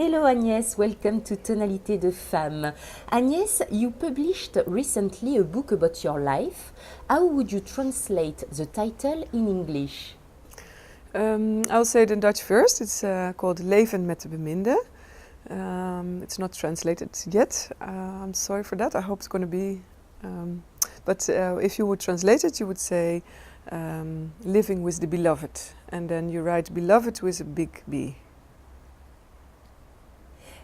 Hello Agnès, welcome to Tonalités de Femmes. Agnès, you published recently a book about your life. How would you translate the title in English? I'll say it in Dutch first. It's called Leven met de beminde. It's not translated yet. I'm sorry for that. I hope it's going to be. But if you would translate it, you would say living with the beloved. And then you write beloved with a big B.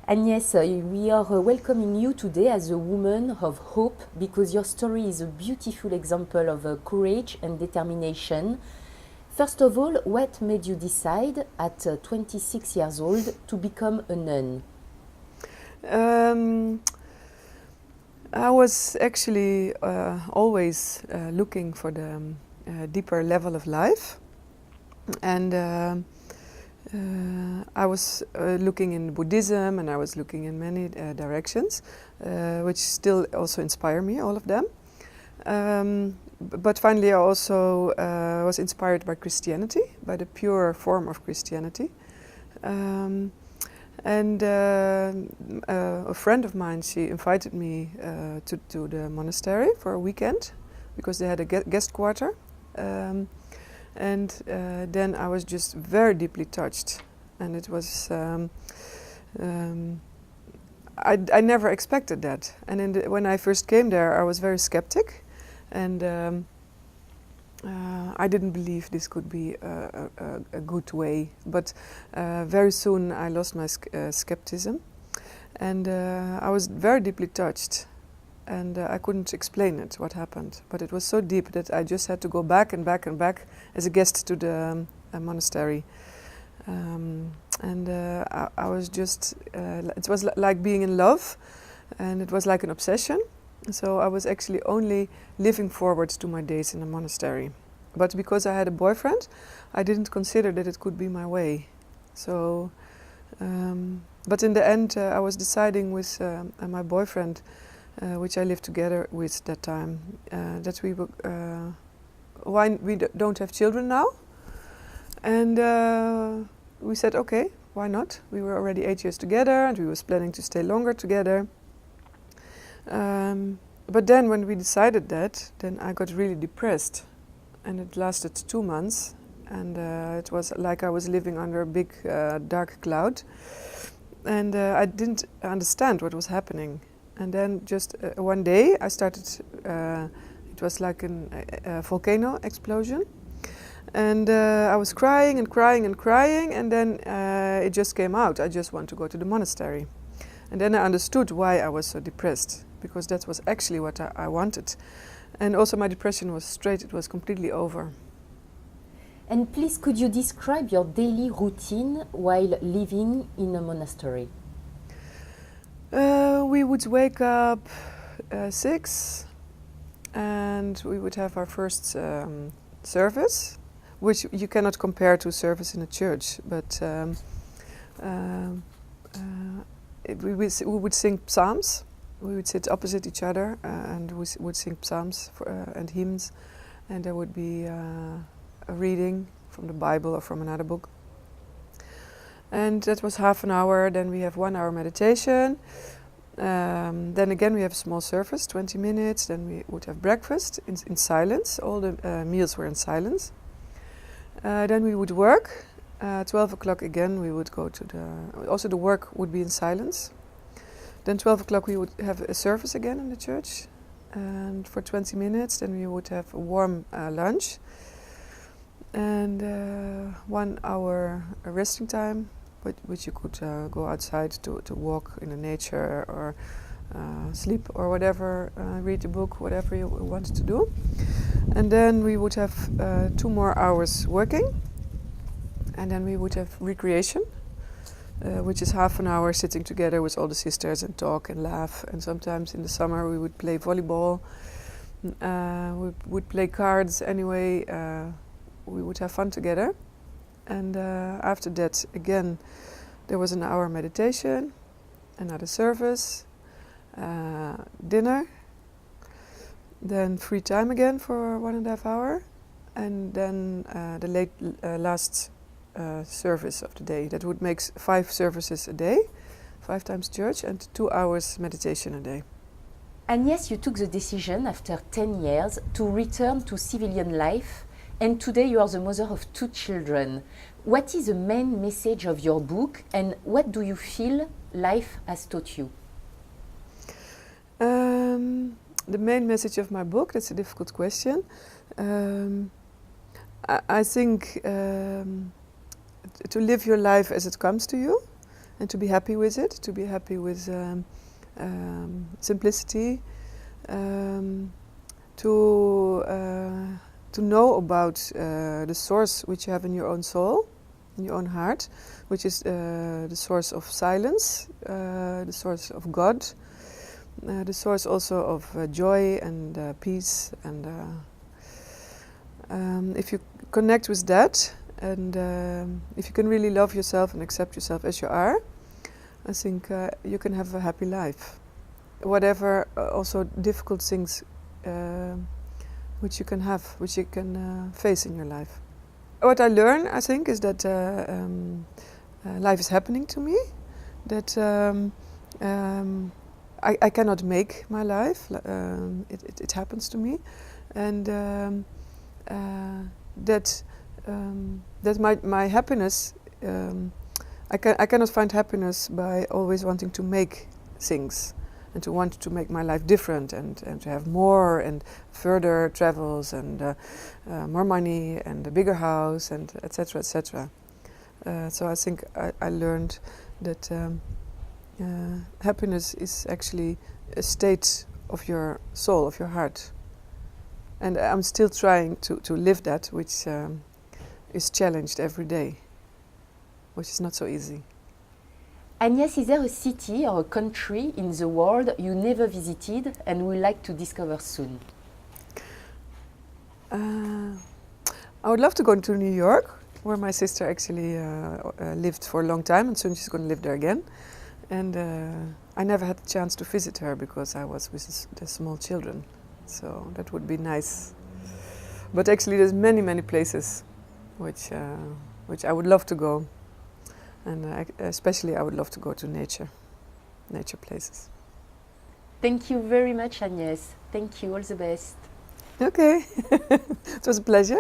Agnès, we are welcoming you today as a woman of hope because your story is a beautiful example of courage and determination. First of all, what made you decide at 26 years old to become a nun? I was actually always looking for the deeper level of life, and I was looking in Buddhism, and I was looking in many directions, which still also inspire me, all of them. But finally I also was inspired by Christianity, by the pure form of Christianity. And a friend of mine, she invited me to the monastery for a weekend because they had a guest quarter. And then I was just very deeply touched, and it was I never expected that. And when I first came there, I was very skeptic, and I didn't believe this could be a good way. But very soon I lost my skepticism, and I was very deeply touched. And I couldn't explain it, what happened. But it was so deep that I just had to go back and back and back as a guest to the monastery. I was just, it was like being in love, and it was like an obsession. So I was actually only living forward to my days in the monastery. But because I had a boyfriend, I didn't consider that it could be my way. So, but in the end, I was deciding with my boyfriend, which I lived together with that time, that we why we don't have children now, and we said okay, why not? We were already 8 years together, and we was planning to stay longer together. But then when we decided that, then I got really depressed, and it lasted 2 months, and it was like I was living under a big dark cloud, and I didn't understand what was happening. And then just one day I started, it was like a volcano explosion. And I was crying and crying and crying, and then it just came out. I just want to go to the monastery. And then I understood why I was so depressed, because that was actually what I wanted. And also my depression was straight, it was completely over. And please, could you describe your daily routine while living in a monastery? We would wake up 6, and we would have our first service, which you cannot compare to service in a church, but we would sing psalms. We would sit opposite each other, and we would sing psalms and hymns, and there would be a reading from the Bible or from another book. And that was half an hour. Then we have 1 hour meditation. Then again we have a small service, 20 minutes. Then we would have breakfast in silence. All the meals were in silence. Then we would work. 12 o'clock again we would go to also the work would be in silence. Then 12 o'clock we would have a service again in the church. And for 20 minutes then we would have a warm lunch. And 1 hour resting time, which you could go outside to walk in the nature or sleep or whatever, read a book, whatever you wanted to do. And then we would have 2 more hours working, and then we would have recreation, which is half an hour sitting together with all the sisters and talk and laugh. And sometimes in the summer we would play volleyball, we would play cards. Anyway, we would have fun together. And after that, again, there was an hour meditation, another service, dinner, then free time again for 1.5 hours, and then the last service of the day. That would make 5 services a day, 5 times church, and 2 hours meditation a day. Agnes, you took the decision after 10 years to return to civilian life, and today you are the mother of 2 children. What is the main message of your book, and what do you feel life has taught you? The main message of my book, that's a difficult question. I think to live your life as it comes to you, and to be happy with it, to be happy with simplicity, to know about the source which you have in your own soul, in your own heart, which is the source of silence, the source of God, the source also of joy and peace. And if you connect with that, and if you can really love yourself and accept yourself as you are, I think you can have a happy life. Whatever also difficult things which you can have, which you can face in your life. What I learn, I think, is that life is happening to me, that I cannot make my life, it happens to me, and that my happiness, I cannot find happiness by always wanting to make things, and to want to make my life different, and to have more and further travels, and more money and a bigger house, and etc. etc. So I think I learned that happiness is actually a state of your soul, of your heart. And I'm still trying to live that, which is challenged every day, which is not so easy. Agnes, is there a city or a country in the world you never visited and would like to discover soon? I would love to go to New York, where my sister actually lived for a long time, and soon she's going to live there again. And I never had the chance to visit her because I was with the small children. So that would be nice. But actually there's many places which I would love to go. And especially I would love to go to nature places. Thank you very much, Agnes. Thank you, all the best. Okay, it was a pleasure.